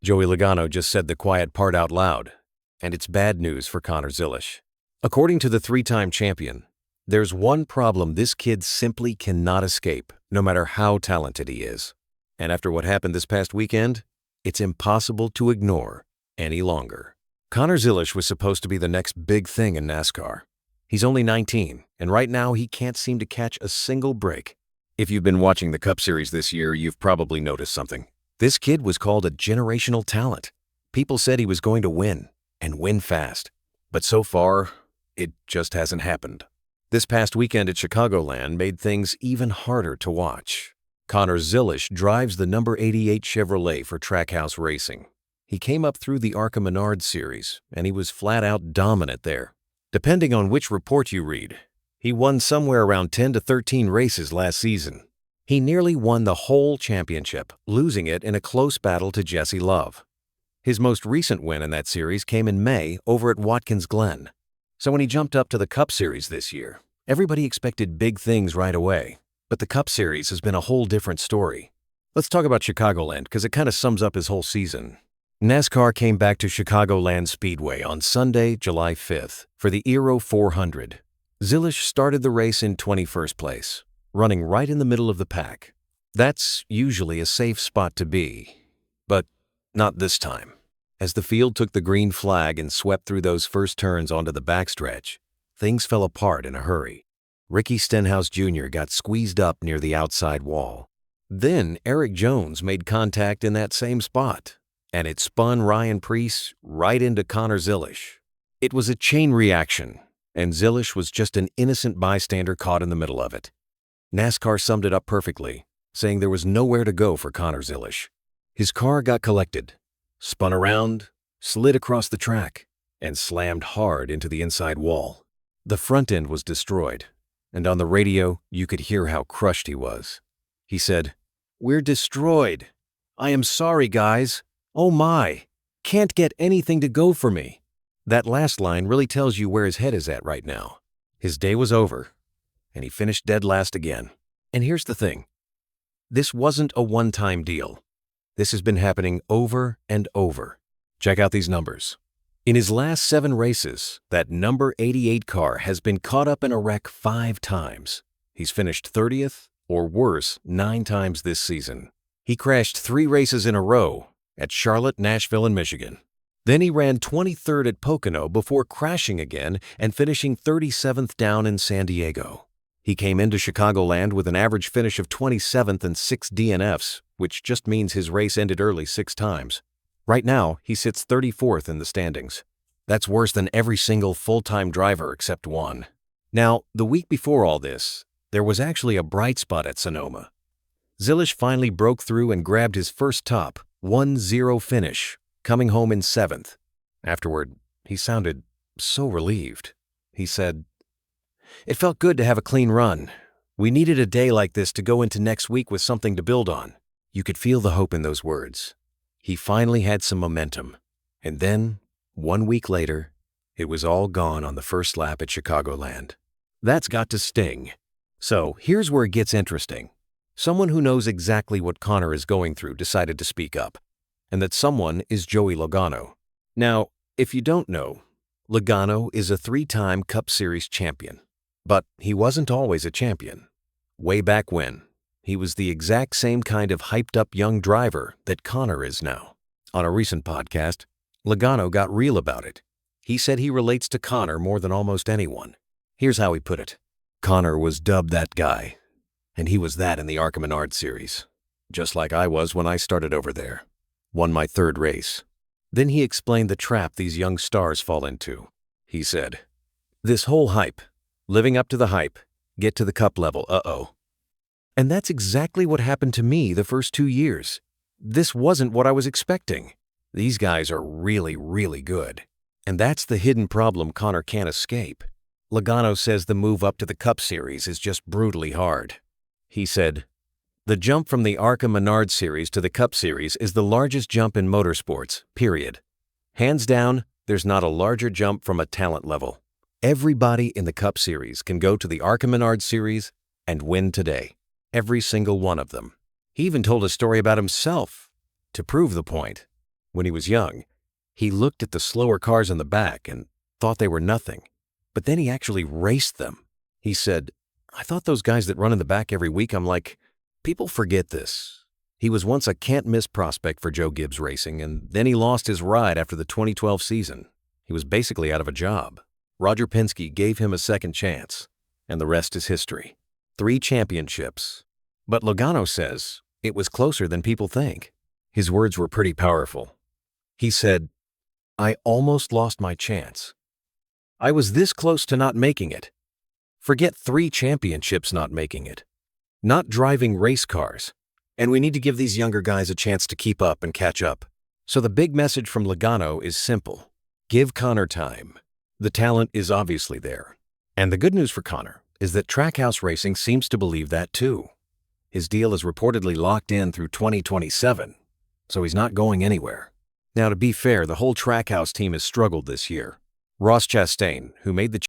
Joey Logano just said the quiet part out loud, and it's bad news for Connor Zilisch. According to the three-time champion, there's one problem this kid simply cannot escape, no matter how talented he is. And after what happened this past weekend, it's impossible to ignore any longer. Connor Zilisch was supposed to be the next big thing in NASCAR. He's only 19, and right now he can't seem to catch a single break. If you've been watching the Cup Series this year, you've probably noticed something. This kid was called a generational talent. People said he was going to win, and win fast. But so far, it just hasn't happened. This past weekend at Chicagoland made things even harder to watch. Connor Zilisch drives the number 88 Chevrolet for Trackhouse Racing. He came up through the ARCA Menard series, and he was flat-out dominant there. Depending on which report you read, he won somewhere around 10 to 13 races last season. He nearly won the whole championship, losing it in a close battle to Jesse Love. His most recent win in that series came in May over at Watkins Glen. So when he jumped up to the Cup Series this year, everybody expected big things right away. But the Cup Series has been a whole different story. Let's talk about Chicagoland because it kind of sums up his whole season. NASCAR came back to Chicagoland Speedway on Sunday, July 5th for the Aero 400. Zilisch started the race in 21st place, running right in the middle of the pack. That's usually a safe spot to be, but not this time. As the field took the green flag and swept through those first turns onto the backstretch, things fell apart in a hurry. Ricky Stenhouse Jr. got squeezed up near the outside wall. Then Eric Jones made contact in that same spot, and it spun Ryan Preece right into Connor Zilisch. It was a chain reaction, and Zilisch was just an innocent bystander caught in the middle of it. NASCAR summed it up perfectly, saying there was nowhere to go for Connor Zilisch. His car got collected, spun around, slid across the track, and slammed hard into the inside wall. The front end was destroyed, and on the radio, you could hear how crushed he was. He said, "We're destroyed. I am sorry, guys. Oh my, can't get anything to go for me." That last line really tells you where his head is at right now. His day was over, and he finished dead last again. And here's the thing. This wasn't a one-time deal. This has been happening over and over. Check out these numbers. In his last 7 races, that number 88 car has been caught up in a wreck 5 times. He's finished 30th, or worse, 9 times this season. He crashed 3 races in a row at Charlotte, Nashville, and Michigan. Then he ran 23rd at Pocono before crashing again and finishing 37th down in San Diego. He came into Chicagoland with an average finish of 27th and 6 DNFs, which just means his race ended early 6 times. Right now, he sits 34th in the standings. That's worse than every single full-time driver except one. Now, the week before all this, there was actually a bright spot at Sonoma. Zilisch finally broke through and grabbed his first top, 1-0 finish, coming home in 7th. Afterward, he sounded so relieved. He said, "It felt good to have a clean run. We needed a day like this to go into next week with something to build on." You could feel the hope in those words. He finally had some momentum. And then, 1 week later, it was all gone on the first lap at Chicagoland. That's got to sting. So here's where it gets interesting. Someone who knows exactly what Connor is going through decided to speak up. And that someone is Joey Logano. Now, if you don't know, Logano is a 3-time Cup Series champion. But he wasn't always a champion. Way back when, he was the exact same kind of hyped-up young driver that Connor is now. On a recent podcast, Logano got real about it. He said he relates to Connor more than almost anyone. Here's how he put it. Connor was dubbed that guy, and he was that in the ARCA Menard series, just like I was when I started over there. Won my 3rd race. Then he explained the trap these young stars fall into. He said, "This whole hype, living up to the hype, get to the Cup level, uh-oh." And that's exactly what happened to me the first 2 years. This wasn't what I was expecting. These guys are really, really good. And that's the hidden problem Connor can't escape. Logano says the move up to the Cup Series is just brutally hard. He said, "The jump from the ARCA Menard Series to the Cup Series is the largest jump in motorsports, period. Hands down, there's not a larger jump from a talent level. Everybody in the Cup Series can go to the ARCA Menard Series and win today. Every single one of them." He even told a story about himself to prove the point. When he was young, he looked at the slower cars in the back and thought they were nothing. But then he actually raced them. He said, "I thought those guys that run in the back every week, I'm like, people forget this." He was once a can't-miss prospect for Joe Gibbs Racing, and then he lost his ride after the 2012 season. He was basically out of a job. Roger Penske gave him a second chance, and the rest is history. 3 championships. But Logano says it was closer than people think. His words were pretty powerful. He said, "I almost lost my chance. I was this close to not making it. Forget 3 championships not making it. Not driving race cars. And we need to give these younger guys a chance to keep up and catch up." So the big message from Logano is simple. Give Connor time. The talent is obviously there. And the good news for Connor is that Trackhouse Racing seems to believe that too. His deal is reportedly locked in through 2027, so he's not going anywhere. Now, to be fair, the whole Trackhouse team has struggled this year. Ross Chastain, who made the